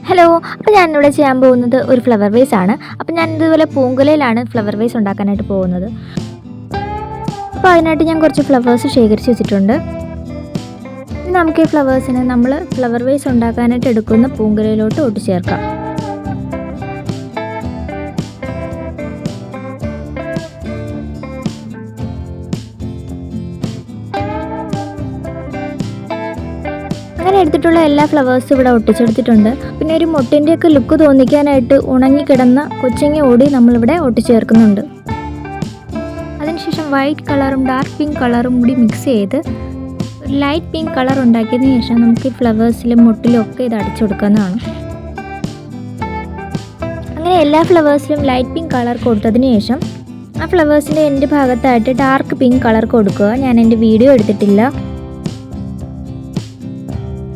Hello, അപ്പോൾ ഞാനിവിടെ ചെയ്യാൻ പോകുന്നത് ഒരു ഫ്ലവർ വേസ് ആണ്. അപ്പോൾ ഞാൻ ഇതുപോലെ പൂങ്കുലയിലാണ് ഫ്ലവർ വേസ് ഉണ്ടാക്കാനായിട്ട് പോകുന്നത്. അപ്പോൾ അതിനായിട്ട് ഞാൻ കുറച്ച് ഫ്ലവേഴ്സ് ശേഖരിച്ച് വെച്ചിട്ടുണ്ട്. ഇനി നമുക്ക് ഈ ഫ്ലവേഴ്സിനെ നമ്മൾ ഫ്ലവർ വേസ് ഉണ്ടാക്കാനായിട്ട് എടുക്കുന്ന പൂങ്കുലയിലോട്ട് ഒട്ടിച്ചേർക്കാം. അങ്ങനെ എടുത്തിട്ടുള്ള എല്ലാ ഫ്ലവേഴ്സും ഇവിടെ ഒട്ടിച്ചെടുത്തിട്ടുണ്ട്. പിന്നെ ഒരു മുട്ടിൻ്റെയൊക്കെ ലുക്ക് തോന്നിക്കാനായിട്ട് ഉണങ്ങിക്കിടന്ന കൊച്ചിങ്ങ ഓടി നമ്മളിവിടെ ഒട്ടിച്ചേർക്കുന്നുണ്ട്. അതിനുശേഷം വൈറ്റ് കളറും ഡാർക്ക് പിങ്ക് കളറും കൂടി മിക്സ് ചെയ്ത് ഒരു ലൈറ്റ് പിങ്ക് കളർ ഉണ്ടാക്കിയതിന് ശേഷം നമുക്ക് ഈ ഫ്ലവേഴ്സിലും മുട്ടിലും ഒക്കെ ഇത് അടിച്ചു കൊടുക്കുന്നതാണ്. അങ്ങനെ എല്ലാ ഫ്ലവേഴ്സിലും ലൈറ്റ് പിങ്ക് കളർ കൊടുത്തതിന് ശേഷം ആ ഫ്ലവേഴ്സിൻ്റെ എൻ്റെ ഭാഗത്തായിട്ട് ഡാർക്ക് പിങ്ക് കളർ കൊടുക്കുക. ഞാൻ എൻ്റെ വീഡിയോ എടുത്തിട്ടില്ല.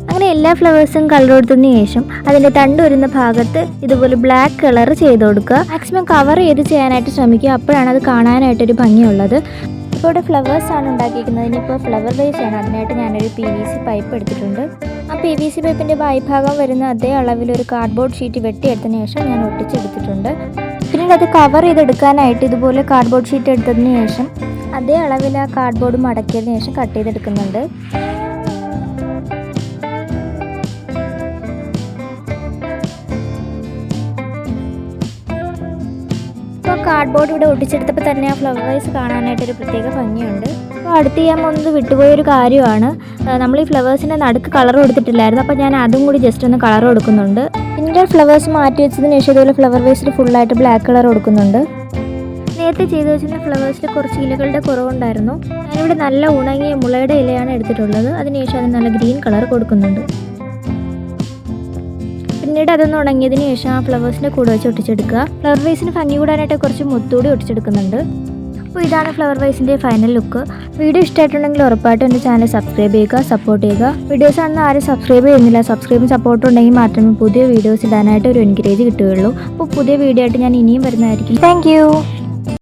അങ്ങനെ എല്ലാ ഫ്ലവേഴ്സും കളർ കൊടുത്തതിന് ശേഷം അതിൻ്റെ തണ്ട് വരുന്ന ഭാഗത്ത് ഇതുപോലെ ബ്ലാക്ക് കളർ ചെയ്ത് കൊടുക്കുക. മാക്സിമം കവർ ചെയ്ത് ചെയ്യാനായിട്ട് ശ്രമിക്കുക, അപ്പോഴാണ് അത് കാണാനായിട്ടൊരു ഭംഗിയുള്ളത്. ഇപ്പോൾ ഇവിടെ ഫ്ലവേഴ്സാണ് ഉണ്ടാക്കിയിരിക്കുന്നത്. ഇനിയിപ്പോൾ ഫ്ലവർ വേസ് ആണ്. അതിനായിട്ട് ഞാനൊരു PVC പൈപ്പ് എടുത്തിട്ടുണ്ട്. ആ PVC പൈപ്പിൻ്റെ ഭാഗം വരുന്ന അതേ അളവിലൊരു കാർഡ്ബോർഡ് ഷീറ്റ് വെട്ടിയെടുത്തതിന് ശേഷം ഞാൻ ഒട്ടിച്ചെടുത്തിട്ടുണ്ട്. പിന്നീട് അത് കവർ ചെയ്തെടുക്കാനായിട്ട് ഇതുപോലെ കാർഡ്ബോർഡ് ഷീറ്റ് എടുത്തതിന് ശേഷം അതേ അളവിൽ ആ കാർഡ്ബോർഡ് മടക്കിയതിന് ശേഷം കട്ട് ചെയ്തെടുക്കുന്നുണ്ട്. അപ്പോൾ കാർഡ്ബോർഡ് ഇവിടെ ഒട്ടിച്ചെടുത്തപ്പോൾ തന്നെ ആ ഫ്ലവേഴ്സ് കാണാനായിട്ടൊരു പ്രത്യേക ഭംഗിയുണ്ട്. അപ്പോൾ അടുത്ത് ചെയ്യാൻ പോകുന്നത് വിട്ടുപോയൊരു കാര്യമാണ്. നമ്മൾ ഈ ഫ്ലവേഴ്സിൻ്റെ നടുക്ക് കളർ കൊടുത്തിട്ടില്ലായിരുന്നു. അപ്പോൾ ഞാൻ അതും കൂടി ജസ്റ്റ് ഒന്ന് കളർ കൊടുക്കുന്നുണ്ട്. പിന്നീട് ഫ്ലവേഴ്സ് മാറ്റി വെച്ചതിന് ശേഷം ഇതുപോലെ ഫ്ലവർ വേസിൽ ഫുള്ളായിട്ട് ബ്ലാക്ക് കളർ കൊടുക്കുന്നുണ്ട്. നേരത്തെ ചെയ്ത് വെച്ചിരുന്ന ഫ്ലവേഴ്സിൽ കുറച്ച് ഇലകളുടെ കുറവുണ്ടായിരുന്നു. ഞാനിവിടെ നല്ല ഉണങ്ങിയ മുളയുടെ ഇലയാണ് എടുത്തിട്ടുള്ളത്. അതിനുശേഷം അതിന് നല്ല ഗ്രീൻ കളർ കൊടുക്കുന്നുണ്ട്. പിന്നീട് അതൊന്ന് ഉണങ്ങിയതിന് ശേഷം ആ ഫ്ലവേഴ്സിൻ്റെ കൂടെ വെച്ച് ഒട്ടിച്ചെടുക്കുക. ഫ്ലവർ വേസിന് ഭംഗി കൂടാനായിട്ട് കുറച്ച് മുത്തൂടി ഒട്ടിച്ചെടുക്കുന്നുണ്ട്. അപ്പോൾ ഇതാണ് ഫ്ലവർ വേസിൻ്റെ ഫൈനൽ ലുക്ക്. വീഡിയോ ഇഷ്ടമായിട്ടുണ്ടെങ്കിൽ ഉറപ്പായിട്ടും എൻ്റെ ചാനൽ സബ്സ്ക്രൈബ് ചെയ്യുക, സപ്പോർട്ട് ചെയ്യുക. വീഡിയോസ് ആണെന്ന് ആരും സബ്സ്ക്രൈബ് ചെയ്യുന്നില്ല. സബ്സ്ക്രൈബും സപ്പോർട്ടും ഉണ്ടെങ്കിൽ മാത്രമേ പുതിയ വീഡിയോസ് ഇടാനായിട്ട് ഒരു എൻകറേജ് കിട്ടുകയുള്ളൂ. അപ്പോൾ പുതിയ വീഡിയോ ആയിട്ട് ഞാൻ ഇനിയും വരുന്നതായിരിക്കും. താങ്ക്